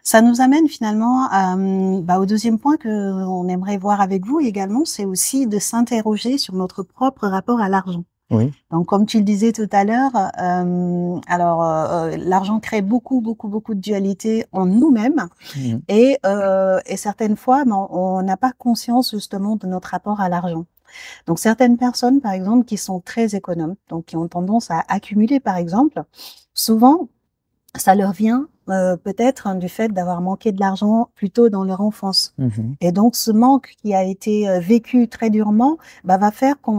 Ça nous amène finalement au deuxième point que on aimerait voir avec vous également, c'est aussi de s'interroger sur notre propre rapport à l'argent. Oui. Donc, comme tu le disais tout à l'heure, l'argent crée beaucoup de dualité en nous-mêmes Mhm. et certaines fois, ben, on n'a pas conscience justement de notre rapport à l'argent. Donc, certaines personnes, par exemple, qui sont très économes, donc qui ont tendance à accumuler, par exemple, souvent, ça leur vient peut-être du fait d'avoir manqué de l'argent plus tôt dans leur enfance. Mhm. Et donc, ce manque qui a été vécu très durement, bah, va faire qu'on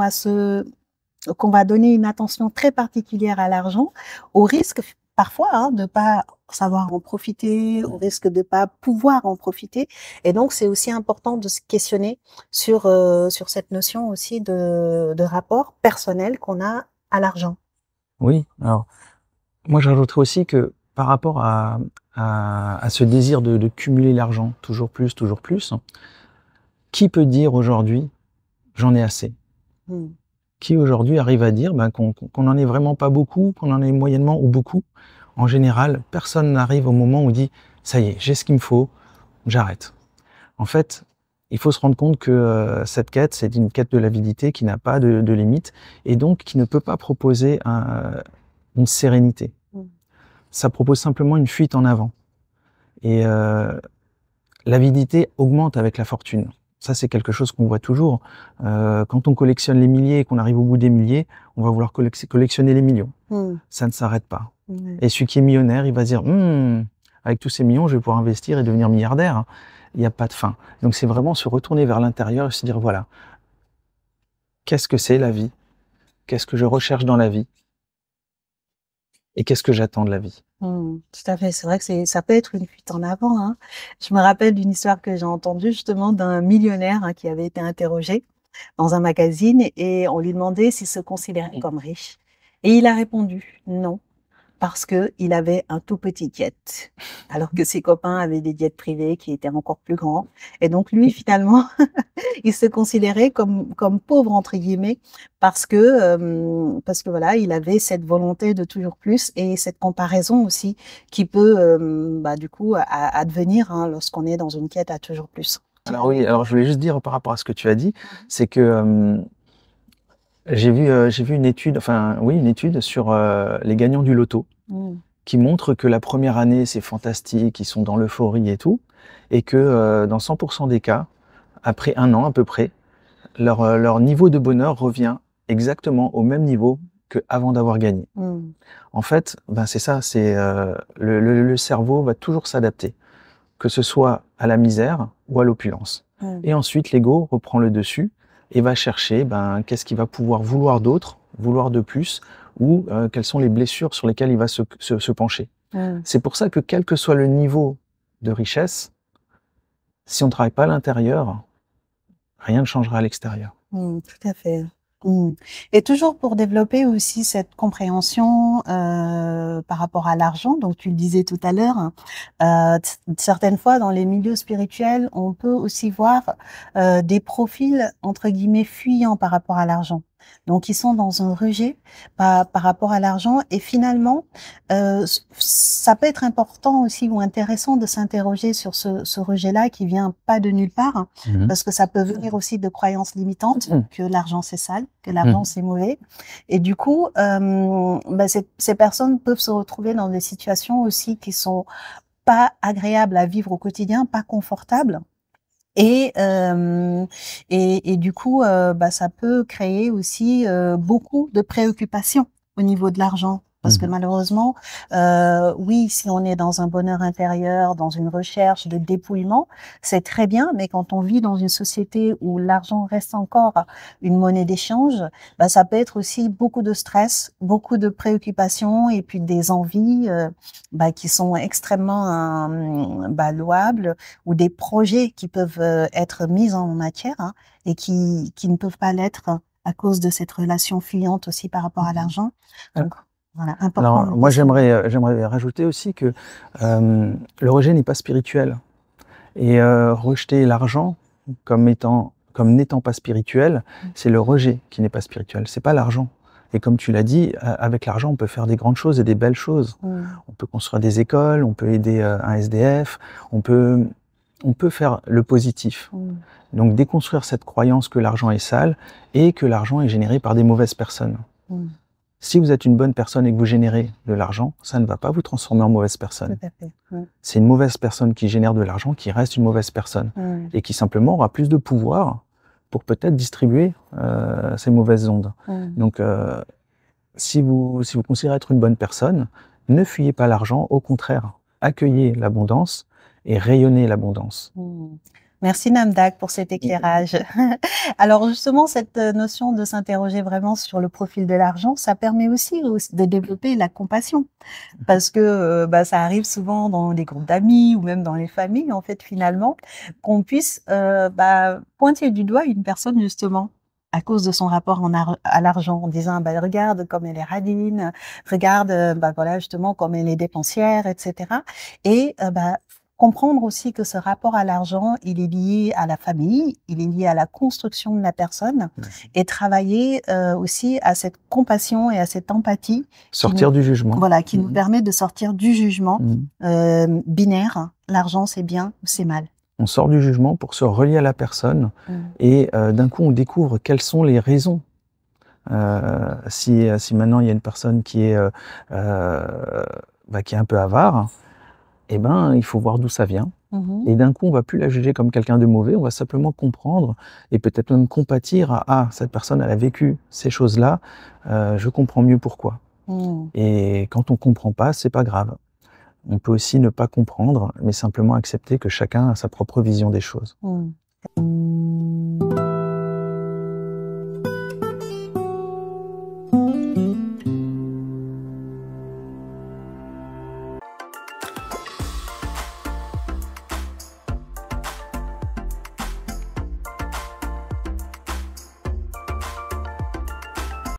va donner une attention très particulière à l'argent, au risque parfois de pas savoir en profiter, au risque de pas pouvoir en profiter. Et donc, c'est aussi important de se questionner sur cette notion aussi de rapport personnel qu'on a à l'argent. Oui. Alors, moi, je rajouterais aussi que par rapport à ce désir de cumuler l'argent, toujours plus, qui peut dire aujourd'hui, j'en ai assez? Mm. Qui aujourd'hui arrive à dire qu'on n'en ait vraiment pas beaucoup, qu'on en ait moyennement ou beaucoup? En général, personne n'arrive au moment où on dit, ça y est, j'ai ce qu'il me faut, j'arrête. En fait, il faut se rendre compte que cette quête, c'est une quête de l'avidité qui n'a pas de limite et donc qui ne peut pas proposer une sérénité. Mm. Ça propose simplement une fuite en avant. Et l'avidité augmente avec la fortune. Ça, c'est quelque chose qu'on voit toujours. Quand on collectionne les milliers et qu'on arrive au bout des milliers, on va vouloir collectionner les millions. Mm. Ça ne s'arrête pas. Ouais. Et celui qui est millionnaire, il va se dire, avec tous ces millions, je vais pouvoir investir et devenir milliardaire. Il n'y a pas de fin. Donc c'est vraiment se retourner vers l'intérieur et se dire, voilà, qu'est-ce que c'est la vie? Qu'est-ce que je recherche dans la vie? Et qu'est-ce que j'attends de la vie? Tout à fait. C'est vrai que ça peut être une fuite en avant, hein. Je me rappelle d'une histoire que j'ai entendue justement d'un millionnaire qui avait été interrogé dans un magazine et on lui demandait s'il se considérait comme riche. Et il a répondu non, parce que il avait un tout petit jet, alors que ses copains avaient des jets privés qui étaient encore plus grands. Et donc lui, finalement, il se considérait comme pauvre entre guillemets parce que voilà, il avait cette volonté de toujours plus et cette comparaison aussi qui peut du coup advenir lorsqu'on est dans une quête à toujours plus. Alors oui, alors je voulais juste dire par rapport à ce que tu as dit, Mhm. c'est que j'ai vu une étude, enfin oui, une étude sur les gagnants du loto, Mm. qui montre que la première année, c'est fantastique, ils sont dans l'euphorie et tout, et que dans 100% des cas, après un an à peu près, leur niveau de bonheur revient exactement au même niveau qu'avant d'avoir gagné. Mm. En fait, c'est ça, c'est le cerveau va toujours s'adapter, que ce soit à la misère ou à l'opulence. Mm. Et ensuite, l'ego reprend le dessus et va chercher qu'est-ce qu'il va pouvoir vouloir d'autre, vouloir de plus, ou quelles sont les blessures sur lesquelles il va se pencher. Mm. C'est pour ça que quel que soit le niveau de richesse, si on ne travaille pas à l'intérieur, rien ne changera à l'extérieur. Tout à fait. Mmh. Et toujours pour développer aussi cette compréhension par rapport à l'argent, donc tu le disais tout à l'heure, certaines fois dans les milieux spirituels, on peut aussi voir des profils entre guillemets fuyants par rapport à l'argent. Donc ils sont dans un rejet par rapport à l'argent et finalement ça peut être important aussi ou intéressant de s'interroger sur ce rejet-là qui vient pas de nulle part, hein, Mhm. parce que ça peut venir aussi de croyances limitantes, que l'argent c'est sale, que l'argent Mhm. c'est mauvais. Et du coup, ces personnes peuvent se retrouver dans des situations aussi qui sont pas agréables à vivre au quotidien, pas confortables. Et, du coup, ça peut créer aussi beaucoup de préoccupations au niveau de l'argent. Parce que Mhm. malheureusement, oui, si on est dans un bonheur intérieur, dans une recherche de dépouillement, c'est très bien, mais quand on vit dans une société où l'argent reste encore une monnaie d'échange, ça peut être aussi beaucoup de stress, beaucoup de préoccupations et puis des envies qui sont extrêmement louables ou des projets qui peuvent être mis en matière et qui ne peuvent pas l'être à cause de cette relation fuyante aussi par rapport à l'argent. Donc, voilà, important de Alors, moi, questionner. j'aimerais rajouter aussi que le rejet n'est pas spirituel. Et rejeter l'argent comme n'étant pas spirituel, c'est le rejet qui n'est pas spirituel. C'est pas l'argent. Et comme tu l'as dit, avec l'argent, on peut faire des grandes choses et des belles choses. On peut construire des écoles, on peut aider un SDF, on peut faire le positif. Donc déconstruire cette croyance que l'argent est sale et que l'argent est généré par des mauvaises personnes. Si vous êtes une bonne personne et que vous générez de l'argent, ça ne va pas vous transformer en mauvaise personne. Tout à fait. C'est une mauvaise personne qui génère de l'argent qui reste une mauvaise personne et qui simplement aura plus de pouvoir pour peut-être distribuer ces mauvaises ondes. Donc si vous considérez être une bonne personne, ne fuyez pas l'argent, au contraire, accueillez l'abondance et rayonnez l'abondance. Merci Namdak pour cet éclairage. Alors justement, cette notion de s'interroger vraiment sur le profil de l'argent, ça permet aussi de développer la compassion. Parce que ça arrive souvent dans les groupes d'amis ou même dans les familles, en fait, finalement, qu'on puisse pointer du doigt une personne justement à cause de son rapport à l'argent, en disant regarde comme elle est radine, regarde voilà justement comme elle est dépensière, etc. Et comprendre aussi que ce rapport à l'argent, il est lié à la famille, il est lié à la construction de la personne, et travailler aussi à cette compassion et à cette empathie. Sortir du jugement. Voilà, qui nous permet de sortir du jugement binaire, l'argent c'est bien ou c'est mal. On sort du jugement pour se relier à la personne et d'un coup on découvre quelles sont les raisons. Si maintenant il y a une personne qui est un peu avare, eh ben, il faut voir d'où ça vient. Et d'un coup, on va plus la juger comme quelqu'un de mauvais, on va simplement comprendre et peut-être même compatir à « Ah, cette personne, elle a vécu ces choses-là, je comprends mieux pourquoi. » Et quand on comprend pas, c'est pas grave. On peut aussi ne pas comprendre, mais simplement accepter que chacun a sa propre vision des choses.